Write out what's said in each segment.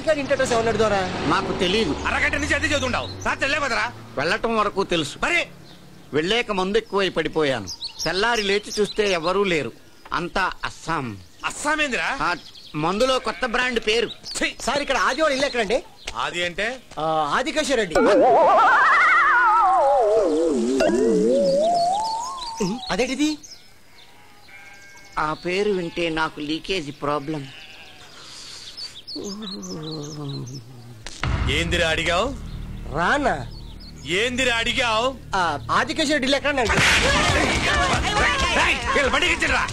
గారి ఇంటి అడ్రస్ ఏమన్నాడు ద్వారా? నాకు తెలియదు. అరగంట నుంచి అదే చదువుండవు. రాత్రి వెళ్ళేవదరా? వెళ్ళటం వరకు తెలుసు. మరి వెళ్ళాక మందు ఎక్కువై పడిపోయాను. తెల్లారి లేచి చూస్తే ఎవరూ లేరు. అంతా అస్సాం. అస్సామేందిరా? మందులో కొత్త బ్రాండ్ పేరు. సార్ ఇక్కడ ఆదివాడు ఇల్లు ఎక్కడండి? ఆది అంటే ఆదికేశ్వర రెడ్డి. అదేంటిది? ఆ పేరు వింటే నాకు లీకేజీ ప్రాబ్లం. ఏందిరా అడిగావు? రానా? ఏందిరా అడిగావు? ఆదికేశ్వర రెడ్డి ఇల్లు ఎక్కడండి? బండికిచ్చరా?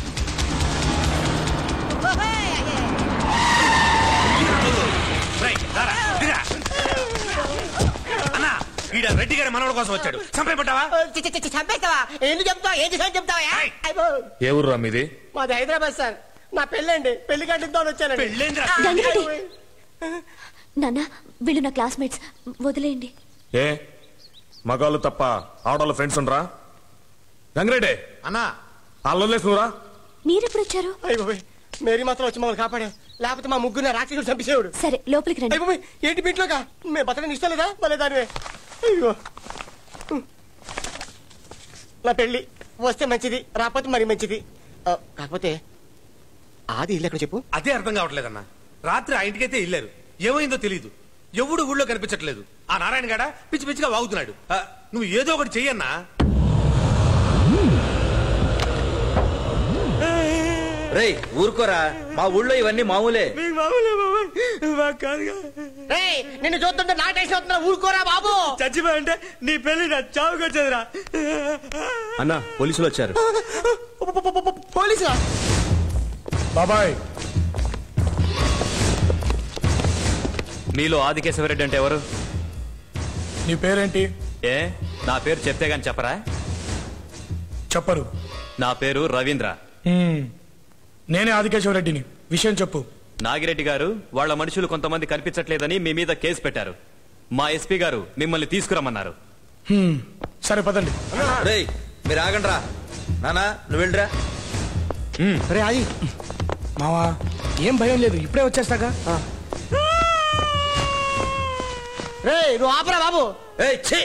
అన్నా ఈడ రెడ్డి గారి మనవడ కోసం వచ్చాడు. చంపేపట్టావా? చంపేస్తావా? ఎందుకు చెప్తావా? ఏం చేసా చెప్తావా? ఏ ఊర్రా మీది? మాది హైదరాబాద్ సార్. నా పెళ్ళండి. పెళ్లి కట్టిద్దాం వచ్చానండి. పెళ్ళేంద్రా? నాన్న వీళ్ళు నా క్లాస్మేట్స్, వదిలేయండి. ఏ మగాళ్ళు తప్ప ఆడవాళ్ళ ఫ్రెండ్స్ ఉండరా? గంగిరెడ్డి అన్నా అల్లలేసుకురా. మీరెప్పుడు వచ్చారు? మేరీ మాత్రం వచ్చి మమ్మల్ని కాపాడారు. లేకపోతే మా ముగ్గురు రాక్షసుడు చంపేసేవాడు. సరే లోపలికి రండి. ఏంటి ఇంట్లోగా? మేము బతకని ఇష్టం లేదా? భలే దానివే. అయ్యో నా పెళ్లి వస్తే మంచిది, రాకపోతే మరి మంచిది. కాకపోతే ఆది ఇల్లు ఎక్కడ చెప్పు? అదే అర్థం కావట్లేదన్నా. రాత్రి ఆ ఇంటికైతే వెళ్ళారు. ఏమైందో తెలీదు. ఎవడు ఊళ్ళో కనిపించట్లేదు. ఆ నారాయణ గాడ పిచ్చి పిచ్చిగా వాగుతున్నాడు. నువ్వు ఏదో ఒకటి చెయ్యన్నా. రేయ్ ఊరుకోరా, మా ఊళ్ళో ఇవన్నీ మామూలే. నిన్ను చూస్తుంటే నా టెన్షన్ అవుతున్నా. ఊరుకోరా బాబు. చచ్చిపోయింటే నీ పెళ్లి నా చావుకి వచ్చేదిరా. అన్న పోలీసులు వచ్చారు. పోలీసులా? బాబాయ్ మీలో ఆదికేశవరెడ్డి అంటే ఎవరు? నీ పేరేంటి? ఏ నా పేరు చెప్తే గాని చెప్పరా? చెప్పరు. నా పేరు రవీంద్ర. నేనే ఆదికేశవరెడ్డిని. విషయం చెప్పు. నాగిరెడ్డి గారు వాళ్ళ మనుషులు కొంతమంది కనిపించట్లేదని మీ మీద కేసు పెట్టారు. మా ఎస్పీ గారు మిమ్మల్ని తీసుకురమ్మన్నారు. సరే పదండి. రేయ్ మీరు ఆగండి రా. నానా నువ్వు వెళ్ళరా. రే ఆది మావా, ఏం భయం లేదు, ఇప్పుడే వచ్చేస్తాగా. రే నువ్వు ఆపరా బాబు. ఏయ్ ఛీ.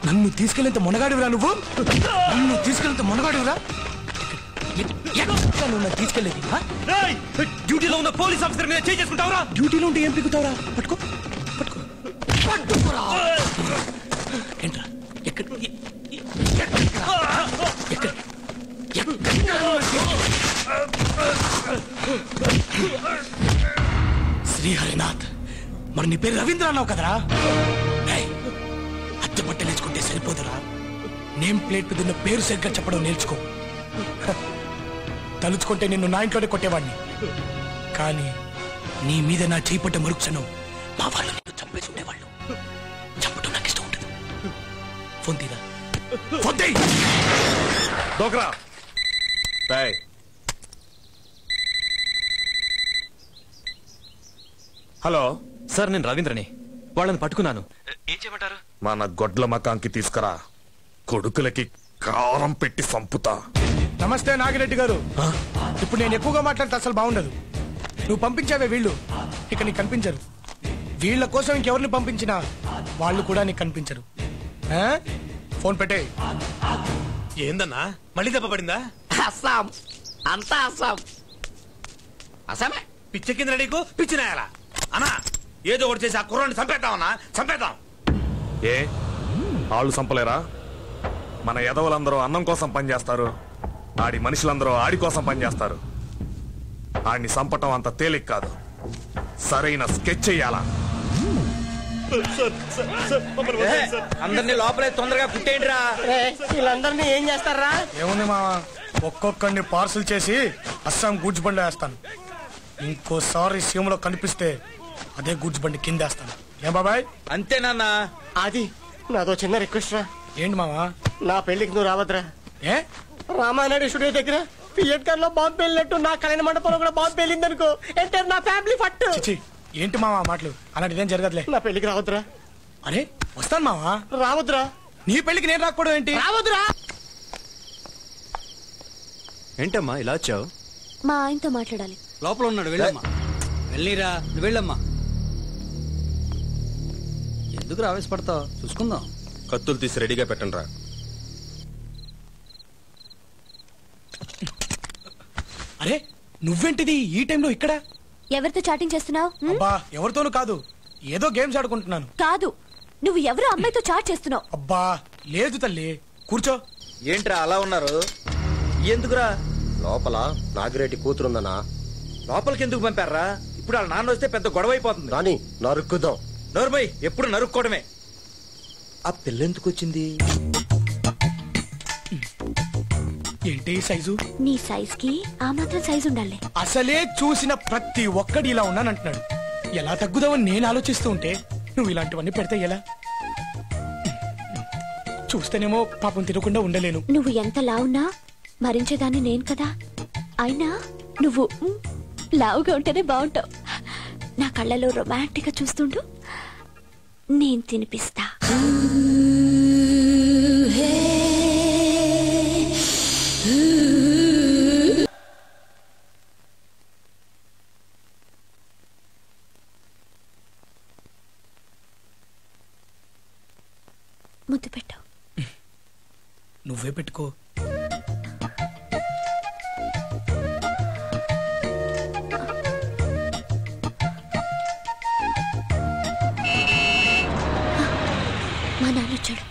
నన్ను తీసుకెళ్ళేంత మునగాడివిరా నువ్వు? నన్ను తీసుకెళ్ళేంత మునగాడివిరా? నువ్వు తీసుకెళ్ళేది డ్యూటీలో ఉన్న పోలీస్ ఆఫీసర్ మీద చేసుకుంటావురా? డ్యూటీలో ఉంటే ఏం పీకుతావురా? పట్టుకో పట్టుకో పట్టుకోరా. ఏంట్రా ఎక్కడ శ్రీహరినాథ్, మరి నీ పేరు రవీంద్ర అన్నావు కదరా? అద్దె బట్టలేసుకుంటే సరిపోదురా. నేమ్ ప్లేట్ మీద ఉన్న పేరు సరిగ్గా చెప్పడం నేర్చుకో. తలుచుకుంటే నిన్ను నా ఇంట్లోనే కొట్టేవాడిని, కానీ నీ మీద నా చేపట్ట మరుక్షణం మా వాళ్ళు నిన్ను చంపేసి ఉండేవాళ్ళు. చంపటం నాకు ఇష్టం ఉండదు. ఫోన్ తీరా. ఫోన్ తీ. డోక్రా. హలో సార్, నేను రవీంద్రని. వాళ్ళని పట్టుకున్నాను. ఏం చేయమంటారు? మన గొడ్ల మకాంకి తీసుకురా, కొడుకులకి కారం పెట్టి సంపుతా. నమస్తే నాగిరెడ్డి గారు. ఇప్పుడు నేను ఎక్కువగా మాట్లాడితే అసలు బాగుండదు. నువ్వు పంపించావే వీళ్ళు ఇక నీకు కనిపించరు. వీళ్ళ కోసం ఇంకెవరిని పంపించినా వాళ్ళు కూడా నీకు కనిపించరు. ఫోన్ పెట్టే. ఏందన్నా మళ్ళీ దెబ్బ పడిందా? అస్సాం అంతా అస్సాం. అస్సామే పిచ్చ కింద నీకు పిచ్చినాయాలా? అన్నా ఏదో ఒకటి చేసి ఆ కుర్రాన్ని చంపేద్దామన్నా, చంపేద్దాం. ఏ ఆళ్ళు సంపలేరా? మన ఎదవలందరూ అన్నం కోసం పనిచేస్తారు, ఆడి మనుషులందరూ ఆడి కోసం పనిచేస్తారు. ఆడిని సంపటం అంత తేలిక కాదు, సరైన స్కెచ్ చెయ్యాలా. అందరినీ లోపలే తొందరగా పుట్టేయండిరా. వీళ్ళందరినీ ఏం చేస్తారా? ఏముంది మావా, ఒక్కొక్కడిని పార్సల్ చేసి అస్సాం గూడ్స్ బండి వేస్తాను. ఇంకోసారి సీమలో కనిపిస్తే అదే గూడ్స్ బండి కిందేస్తాను. ఏం బాబాయ్? అంతేనన్నా. అది నాదో చిన్న రిక్వెస్ట్ రా. ఏంటి మావా? నా పెళ్లికి నువ్వు రావద్దురా. ఏ రామానాయుడు స్టూడియో దగ్గర థియేటర్ లో బాంబు పేలినట్టు నా కళ్యాణ మండపంలో కూడా బాంబు పేలింది అనుకో, ఎంటర్ నా ఫ్యామిలీ ఫట్. చిచి, ఏంటి మావా మాటలు? అలాంటిదేం జరగదులే. నా పెళ్లికి రావద్దురా. అరే వస్తాను మావా. రావద్దురా. నీ పెళ్లికి నేను రాకపోవడం ఏంటి? రావద్దురా. ఏంటమ్మా ఇలా వచ్చావు? మా ఆయనతో మాట్లాడాలి. లోపల ఉన్నాడు, వెళ్ళమ్మా. వెళ్ళిరా, నువ్వు వెళ్ళమ్మా. ఎందుకు ఆవేశపడతావు? చూసుకుందాం. కత్తులు తీసి రెడీగా పెట్టండి రా. అరే నువ్వేంటిది ఈ టైంలో ఇక్కడ? ఎవరితో చాటింగ్ చేస్తున్నావు? అబ్బా ఎవరితోనూ కాదు, ఏదో గేమ్స్ ఆడుకుంటున్నాను. కాదు, నువ్వు ఎవరో అమ్మాయితో చాట్ చేస్తున్నావు. అబ్బా లేదు తల్లి, కూర్చో. ఏంట్రా అలా ఉన్నారు? ఎందుకురా? లోపల నాగిరెడ్డి కూతురుందనా. లోపలికి ఎందుకు పంపారా? ఇప్పుడు వాళ్ళ నాన్న వస్తే పెద్ద గొడవ అయిపోతుంది. రాని నరుక్కుదాం. నోర్మై, ఎప్పుడు నరుక్కోవడమే. ఆ పిల్లెందుకు వచ్చింది? ఏంటి సైజు? నీ సైజ్ కి ఆ మాత్రం సైజు ఉండాలి. అసలే చూసిన ప్రతి ఒక్కడి ఇలా ఉన్నానంటున్నాడు. ఎలా తగ్గుదామని నేను ఆలోచిస్తూ ఉంటే నువ్వు ఇలాంటివన్నీ పెడితే ఎలా? చూస్తేనేమో పాపం తినకుండా ఉండలేను. నువ్వు ఎంత లావున్నా భరించేదాన్ని నేను కదా. అయినా నువ్వు లావుగా ఉంటేనే బాగుంటావు. నా కళ్ళలో రొమాంటిక్ గా చూస్తుండు, నేను తినిపిస్తా. ముద్దు పెట్టు. నువ్వే పెట్టుకో. మా నాన్న వచ్చాడు.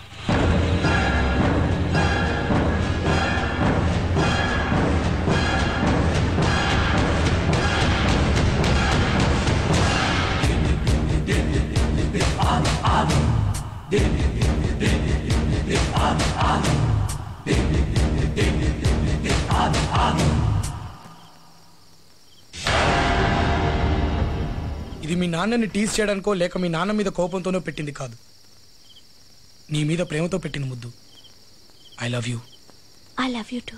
ఇది మీ నాన్నని టీజ్ చేయడానికో లేక మీ నాన్న మీద కోపంతోనో పెట్టింది కాదు. నీ మీద ప్రేమతో పెట్టిన ముద్దు. I love you. I love you to.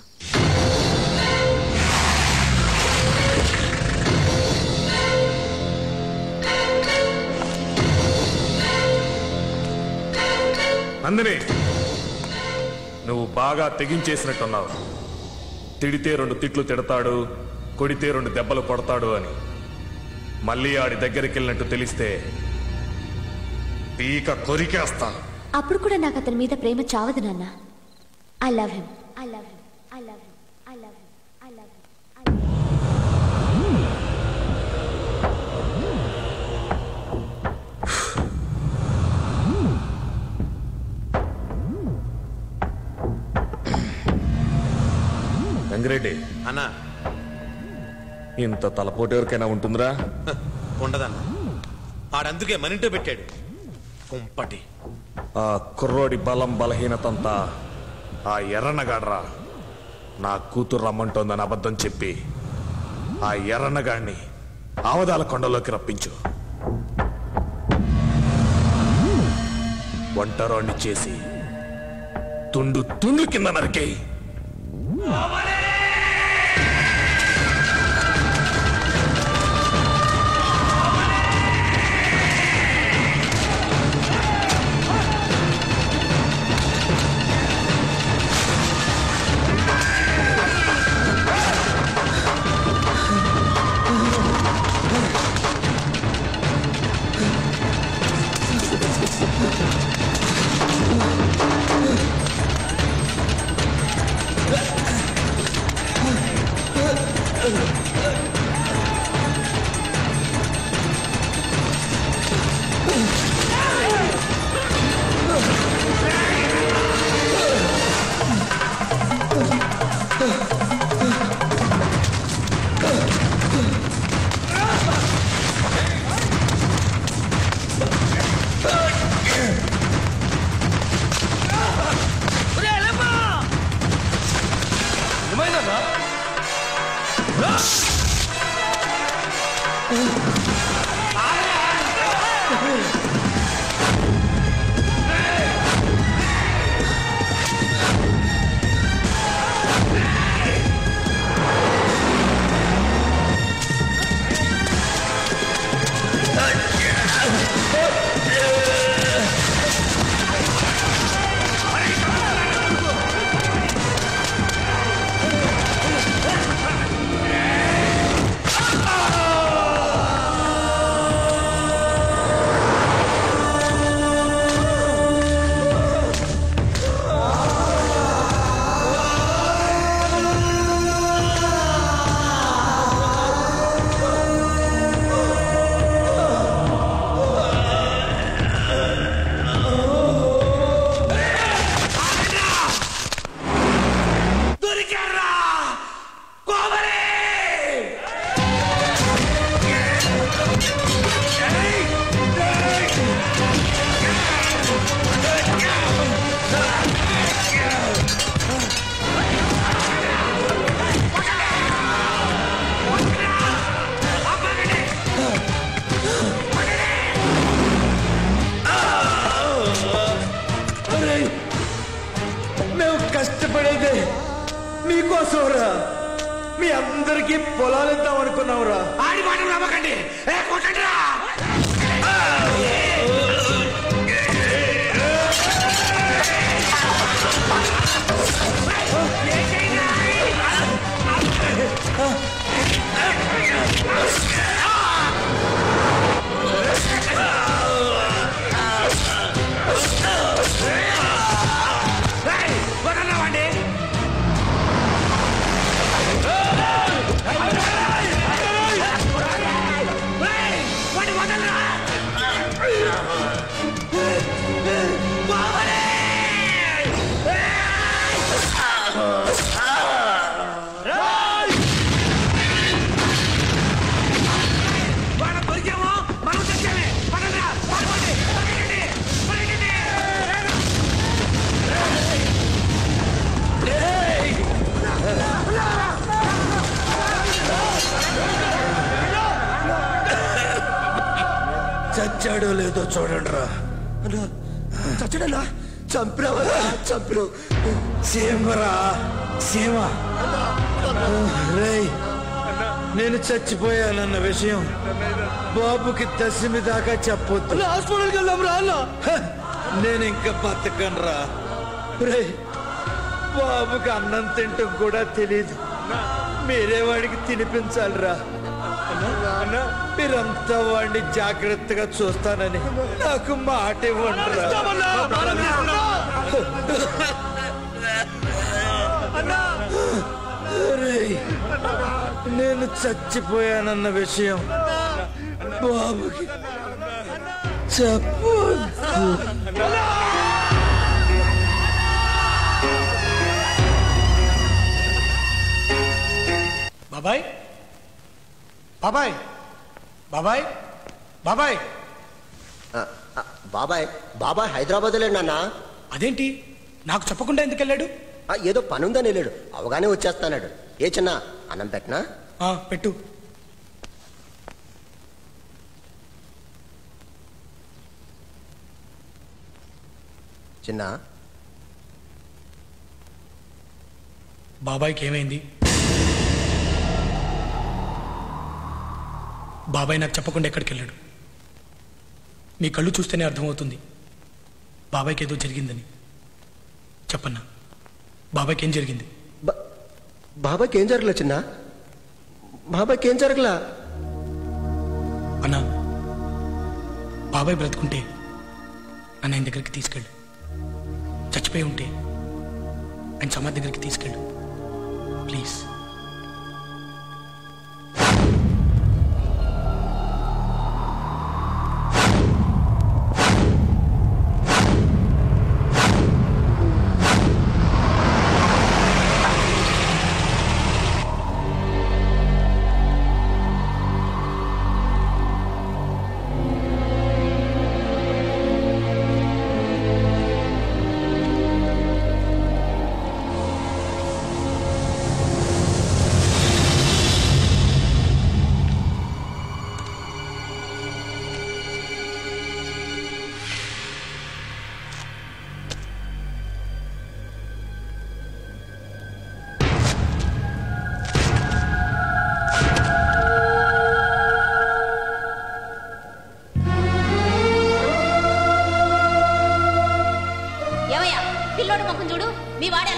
Nandini, నువ్వు బాగా తెగించేసినట్టున్నావు. తిడితే 2 తిట్లు తిడతాడు, కొడితే 2 దెబ్బలు కొడతాడు అని. మళ్ళీ ఆడి దగ్గరికి వెళ్ళినట్టు తెలిస్తే పీక కొరికేస్తా. అప్పుడు కూడా నాకు అతని మీద ప్రేమ చావదు నాన్న. I love him. I love him. I love him. I love him. I love him. Rangireddy అన్నా ఇంత తలపోటు ఎవరికైనా ఉంటుందిరా? ఉండదన్నా. ఆడందుకే మనింటో పెట్టాడు కుంపటి. ఆ కుర్రోడి బలం బలహీనతంతా ఆ ఎర్రనగాడ్రా. నా కూతురు రమ్మంటోందని అబద్ధం చెప్పి ఆ ఎర్రనగాడిని ఆవదాల కొండలోకి రప్పించు. ఒంటరోణ్ణి చేసి తుండ్లు కింద నరికేయి. కష్టపడేదే మీకోసంరా, మీ అందరికీ పొలాలు ఇద్దాం అనుకున్నావురా. ఆడి మాటలు నమ్మకండి. చచ్చాడో లేదో చూడండి రా. చచ్చడన్నా చంపినావా? చంపినావు. సీమరా సీమ. రేయ్, నేను చచ్చిపోయానన్న విషయం బాబుకి దశమి దాకా చెప్పొద్దు. హాస్పిటల్కి వెళ్దాం రా అన్న. నేను ఇంకా బతకనరా. రేయ్, బాబుకి అన్నం తింటం కూడా తెలీదు. మీరే వాడికి తినిపించాలిరా. మీరంతా వాడిని జాగ్రత్తగా చూస్తానని నాకు మాట ఇవ్వండిరా. నేను చచ్చిపోయానన్న విషయం బాబుకి చెప్పొద్దు. బాబాయ్ బాబాయ్ బాబాయ్ బాబాయ్ బాబాయ్ బాబాయ్ హైదరాబాద్ లేడన్నా. అదేంటి నాకు చెప్పకుండా ఎందుకు వెళ్ళాడు? ఏదో పనుందని వెళ్ళాడు. అవగానే వచ్చేస్తాడు. ఏ చిన్న అన్నం పెట్టనా? పెట్టు. చిన్న బాబాయ్కి ఏమైంది? బాబాయ్ నాకు చెప్పకుండా ఎక్కడికి వెళ్ళాడు? మీ కళ్ళు చూస్తేనే అర్థమవుతుంది బాబాయ్కి ఏదో జరిగిందని. చెప్పన్నా, బాబాయ్కి ఏం జరిగింది? బాబాయ్కి ఏం జరగలే చిన్న. బాబాయ్కి ఏం జరగలా. అన్నా, బాబాయ్ బ్రతుకుంటే నన్ను ఆయన దగ్గరికి తీసుకెళ్ళు. చచ్చిపోయి ఉంటే ఆయన సమాధి దగ్గరికి తీసుకెళ్ళు ప్లీజ్.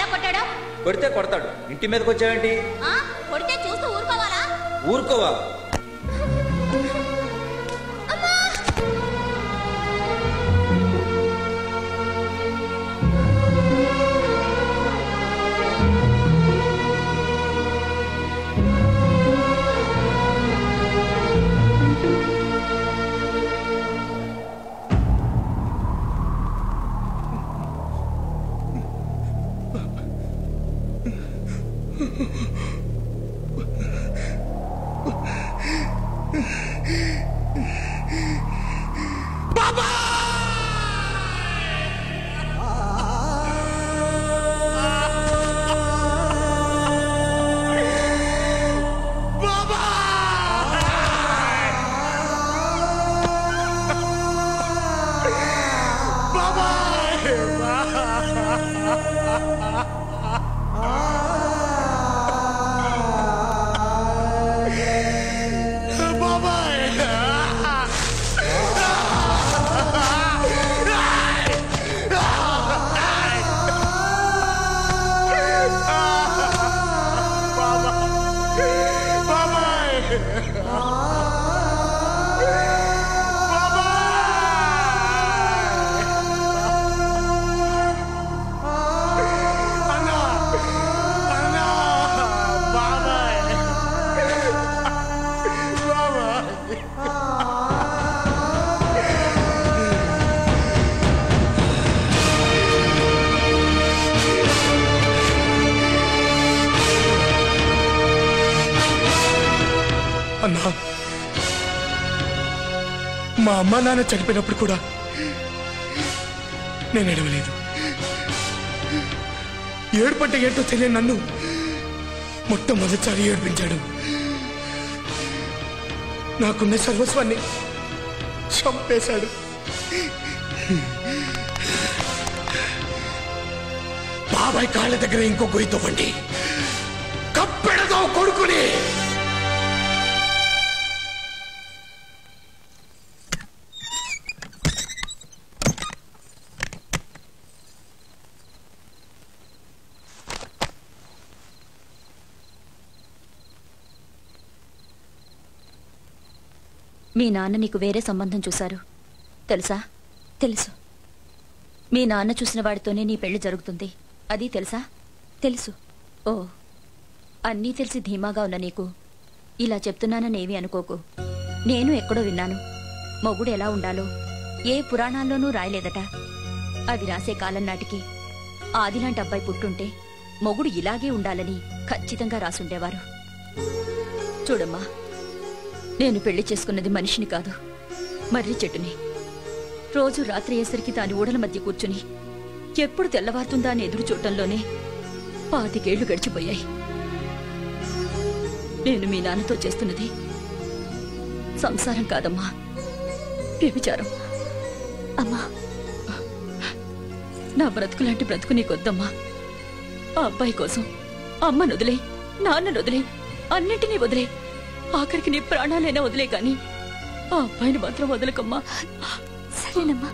ఎలా కొట్టాడో? కొడితే కొడతాడు. ఇంటి మీదకి వచ్చావేంటి? కొడితే చూస్తూ ఊరుకోవాలా? ఊరుకోవా? అన్నా, మా అమ్మ నాన్న చనిపోయినప్పుడు కూడా నేను ఎడవలేదు. ఏడుపంటే ఏంటో తెలియని నన్ను మొట్టమొదటిసారి ఏడిపించాడు. నాకున్న సర్వస్వాన్ని చంపేశాడు. బాబాయ్ కాళ్ళ దగ్గర ఇంకో గొయ్యి తవ్వండి, కప్పెడదో కొడుకుని. మీ నాన్న నీకు వేరే సంబంధం చూశారు తెలుసా? తెలుసు. మీ నాన్న చూసిన వాడితోనే నీ పెళ్లి జరుగుతుంది, అది తెలుసా? తెలుసు. ఓ, అన్నీ తెలిసి ధీమాగా ఉన్న నీకు ఇలా చెప్తున్నాననేవి అనుకోకు. నేను ఎక్కడో విన్నాను, మొగుడు ఎలా ఉండాలో ఏ పురాణాల్లోనూ రాయలేదట. అవి రాసే కాలం నాటికి ఆదిలాంటి అబ్బాయి పుట్టుంటే మొగుడు ఇలాగే ఉండాలని ఖచ్చితంగా రాసుండేవారు. చూడమ్మా, నేను పెళ్లి చేసుకున్నది మనిషిని కాదు, మర్రి చెట్టుని. రోజు రాత్రి అయ్యేసరికి దాని ఊడల మధ్య కూర్చుని ఎప్పుడు తెల్లవారుతుందా అని ఎదురు చూడటంలోనే 25 ఏళ్లు గడిచిపోయాయి. నేను మీ నాన్నతో చేస్తున్నది సంసారం కాదమ్మా, వ్యభిచారం. అమ్మా, నా బ్రతుకులాంటి బ్రతుకు నీకొద్దమ్మా. ఆ అబ్బాయి కోసం అమ్మను వదిలే, నాన్నను వదిలే, అన్నింటినీ వదిలే, ఆఖరికి నీ ప్రాణాలైనా వదిలే కాని ఆ అబ్బాయిని మాత్రం వదలకమ్మా. సరేనమ్మా.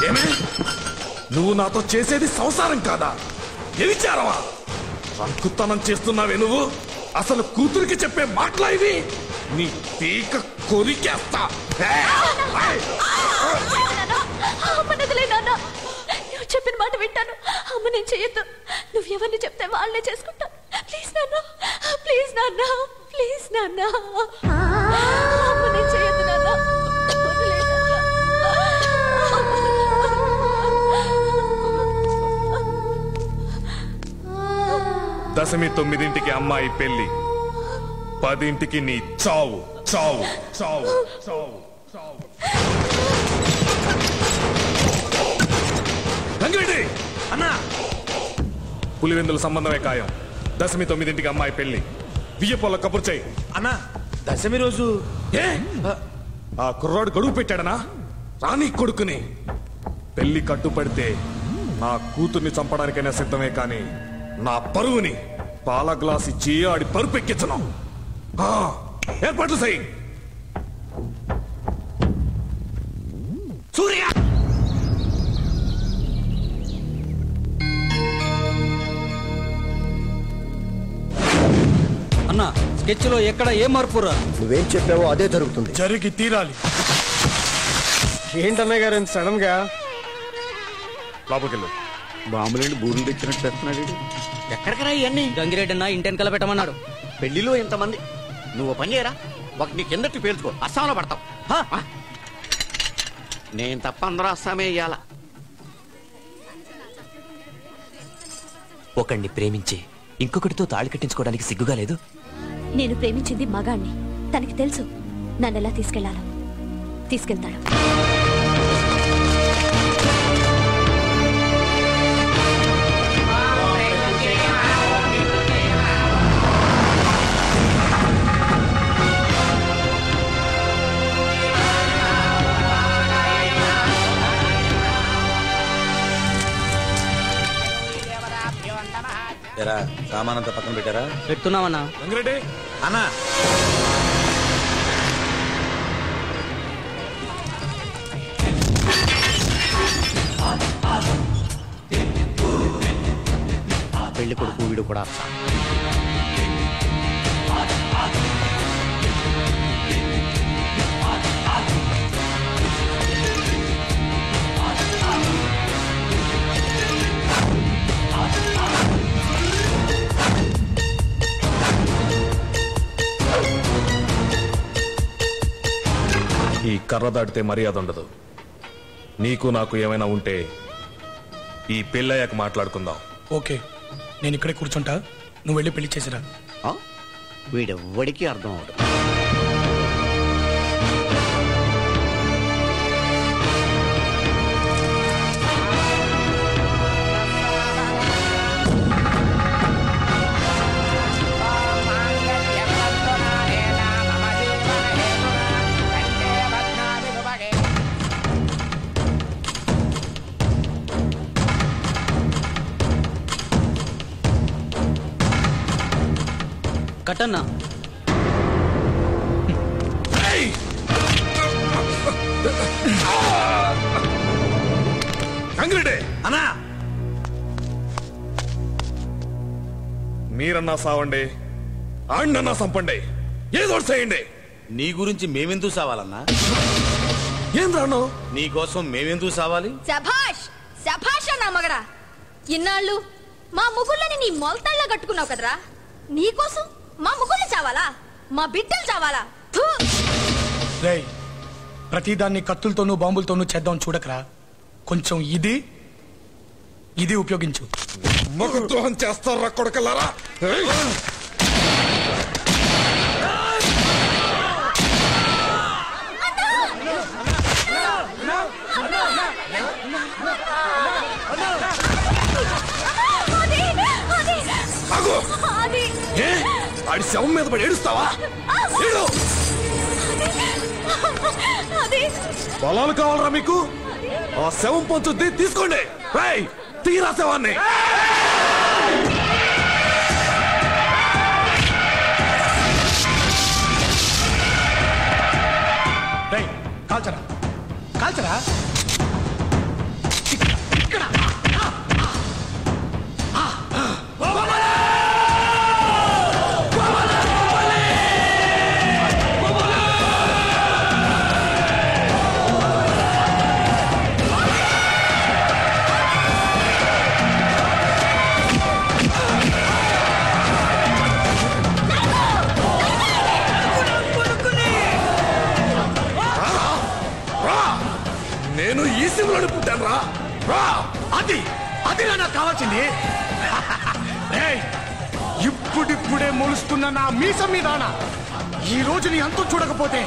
ఏమే, నువ్వు నాతో చేసేది సంసారం కాదా, వ్యభిచారమా? రంకుతనం చేస్తున్నావే నువ్వు. అసలు కూతురికి చెప్పే మాటలా ఇవి? నీ పీక కొరికేస్తా. నువ్వు చెప్పిన మాట వింటాను. అమ్మ, నేను చేయొద్దు. నువ్వు ఎవరిని చెప్తే వాళ్ళనే చేసుకుంటా. ప్లీజ్ నాన్న, ప్లీజ్ నాన్న, ప్లీజ్ నాన్న. అమ్మ, నేను చేయొద్దు నాన్న. దశమి 9ంటికి అమ్మాయి పెళ్లి, 10ంటికి నీ చావు. చావు చావు చావు చావు. రంగిరెడ్డి అన్నా, పులివెందుల సంబంధమే ఖాయం. దశమి 9ంటికి అమ్మాయి పెళ్లి. బియ్యపోల కబుర్ చేయి. అన్నా, దశమి రోజు ఏ ఆ కుర్రాడు గడువు పెట్టాడనా? రాని కొడుకుని. పెళ్లి కట్టుపడితే నా కూతుర్ని చంపడానికైనా సిద్ధమే కాని నా పరువుని పాల గ్లాస్ ఇచ్చి ఆడి పరుపెక్కించను. ఏర్పాట్లు చెయ్యి. స్కెచ్ లో ఎక్కడ ఏం మార్పు రా? నువ్వేం చెప్పావో అదే జరుగుతుంది. జరిగి తీరాలి. ఏంటన్నయ్య గారు ఇంత సడన్ గా? లోపలికెళ్ళు. బాంబులేండి బూరులు తెచ్చినట్టు తెస్తున్నాడు. ఎక్కడికి రా ఇవన్నీ? గంగిరెడ్డి అన్న ఇంటెనకల పెట్టమన్నాడు. పెళ్లిలో ఇంతమంది, నువ్వు పని చేయరా? ఒక నీ కిందటి పేల్చుకో, అస్సాంలో పడతావు. నేను తప్ప అందరూ అస్సామే ఇయ్యాల. ఒకణ్ణి ప్రేమించి ఇంకొకటితో తాళి కట్టించుకోవడానికి సిగ్గుగా లేదు? నేను ప్రేమించింది మగాణ్ణి. తనకి తెలుసు నన్నెలా తీసుకెళ్లాలో. తీసుకెళ్తాడు. సామానంతా పక్కన పెట్టారా? పెడుతున్నామన్నా. వెంకరెడ్డి అన్నా పెళ్లి కొడుకు వీడు కూడా అస్సా. ఈ కర్ర దాటితే మర్యాద ఉండదు. నీకు నాకు ఏమైనా ఉంటే ఈ పెళ్ళయ్యాక మాట్లాడుకుందాం. ఓకే, నేను ఇక్కడే కూర్చుంటా. నువ్వు వెళ్ళి పెళ్లి చేసిరా. వీడెవ్వడికి అర్థం అవదు. కట్టన్నా. గంగిరెడ్డి అన్నా మీరన్నా సావండి, ఆండన్నా సంపండి, ఏదో చేయండి. నీ గురించి మేమెందుకు సావాలన్నా? ఏం రాను? నీ కోసం మేమెందుకు సావాలి? శభాష్ శభాష్ అన్నా మగడా. ఇన్నాళ్ళు మా ముగ్గులని నీ మొలతాళ్ళ కట్టుకున్నావు కదరా. నీకోసం మా ముగ్గులు చావాలా? మా బిడ్డలు చావాలా? రేయ్, ప్రతిదాన్ని కత్తులతోనూ బాంబులతోనూ చేద్దాం చూడకరా. కొంచెం ఇది ఉపయోగించు. మగద్రోహం చేస్తారా కొడకలారా? ఆడి శవం మీద పడి ఏడుస్తావా? పొలాలు కావాలరా మీకు? ఆ శవం పొంచుద్ది, తీసుకోండి. తీరా శవాన్ని. కాల్చరా కాల్చరా. నేను ఈ సింహంలో పుట్టాను రా. అది నాకు కావాల్సింది. ఇప్పుడిప్పుడే మొలుస్తున్న నా మీసం మీద ఈ రోజు నీ అంతు చూడకపోతే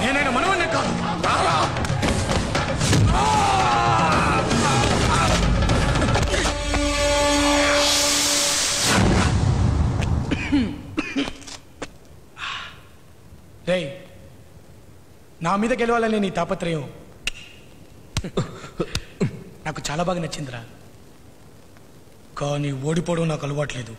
నేనైనా మనవన్నే కాదు. రేయ్, నా మీద గెలవాలనే నీ తాపత్రయం నాకు చాలా బాగా నచ్చిందిరా. కానీ ఓడిపోవడం నాకు అలవాట్లేదు.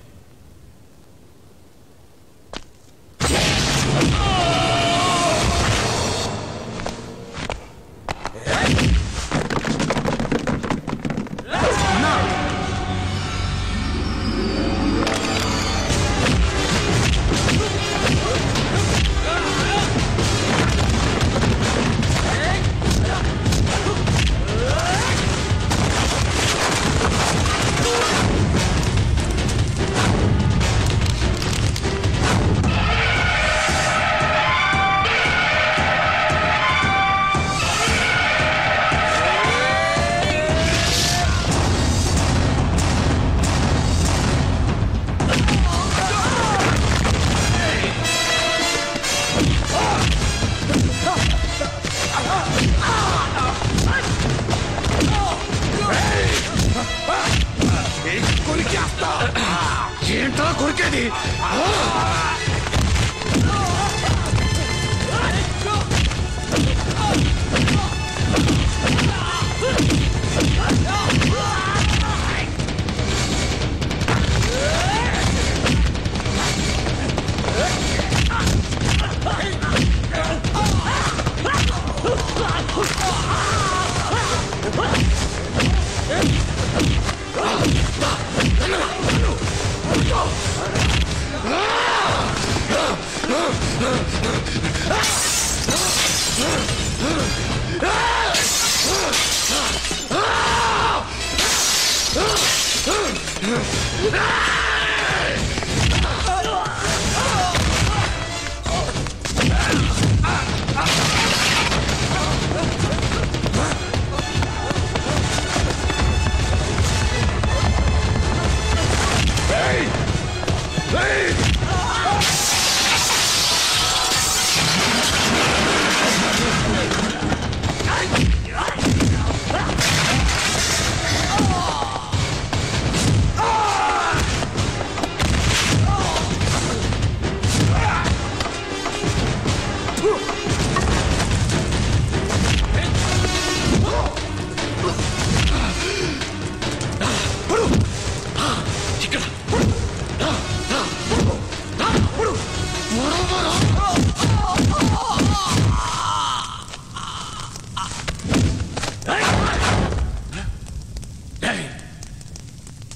అది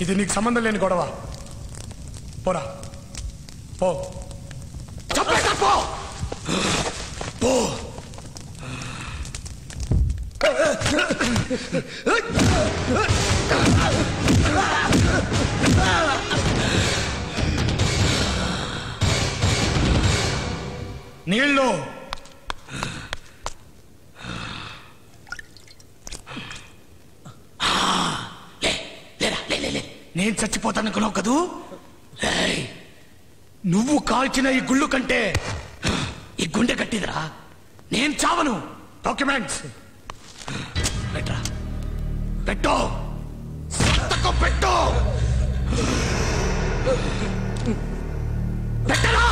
ఇది నీకు సంబంధం లేని గొడవ. పోరా పో, చెప్పేస్తా పో పో. నీళ్ళు నేను చచ్చిపోతాననుకున్నావు కదూ? నువ్వు కాల్చిన ఈ గుళ్ళు కంటే ఈ గుండె కట్టిదిరా. నేను చావను. డాక్యుమెంట్స్ పెట్టరా, పెట్టో, సంతకం పెట్టో, పెట్టరా.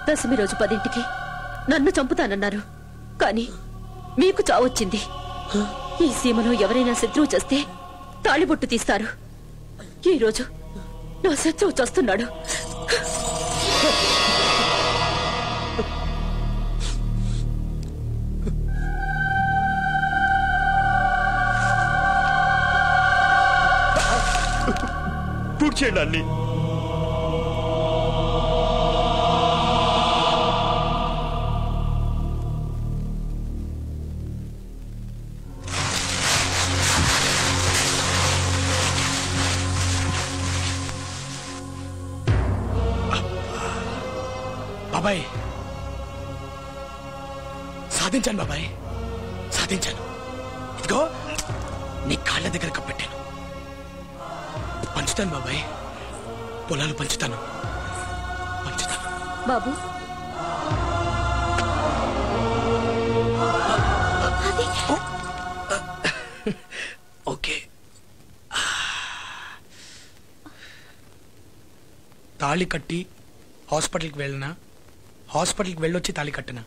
దశమి రోజు 10ంటికి నన్ను చంపుతానన్నారు, కానీ మీకు చావొచ్చింది. ఈ సీమలో ఎవరైనా శత్రువు చేస్తే తాళిబొట్టు తీస్తారు. ఈరోజు నా శత్రువు చస్తున్నాడు. పూడ్చేయండి అన్ని. బాబాయ్ సాధించాను, బాబాయ్ సాధించాను. ఇదిగో నీ కాళ్ళ దగ్గర కప్పెట్టాను. పంచుతాను బాబాయ్, పొలాలు పంచుతాను, పంచుతాను. బాబు ఓకే. తాళి కట్టి హాస్పిటల్కి వెళ్ళినా, హాస్పిటల్కి వెళ్ళొచ్చి తాళి కట్టినా.